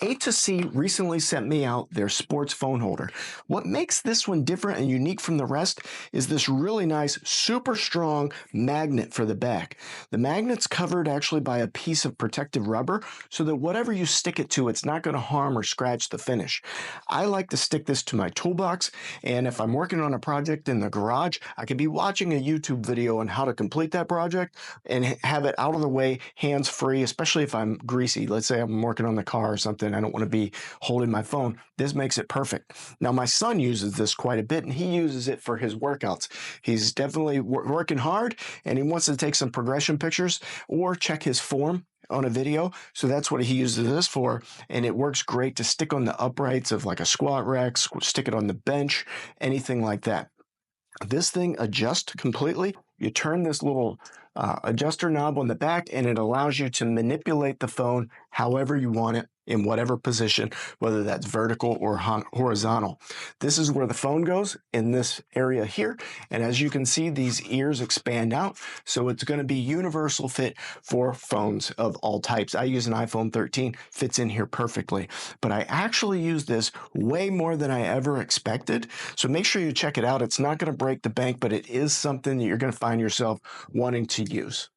A2C recently sent me out their sports phone holder. What makes this one different and unique from the rest is this really nice, super strong magnet for the back. The magnet's covered actually by a piece of protective rubber so that whatever you stick it to, it's not going to harm or scratch the finish. I like to stick this to my toolbox, and if I'm working on a project in the garage, I could be watching a YouTube video on how to complete that project and have it out of the way, hands-free, especially if I'm greasy. Let's say I'm working on the car or something. I don't want to be holding my phone. This makes it perfect. Now, my son uses this quite a bit, and he uses it for his workouts. He's definitely working hard, and he wants to take some progression pictures or check his form on a video. So that's what he uses this for. And it works great to stick on the uprights of like a squat rack, stick it on the bench, anything like that. This thing adjusts completely. You turn this little adjuster knob on the back, and it allows you to manipulate the phone however you want it in whatever position, whether that's vertical or horizontal. This is where the phone goes, in this area here. And as you can see, these ears expand out. So it's going to be universal fit for phones of all types. I use an iPhone 13, fits in here perfectly. But I actually use this way more than I ever expected. So make sure you check it out. It's not going to break the bank, but it is something that you're going to find yourself wanting to use.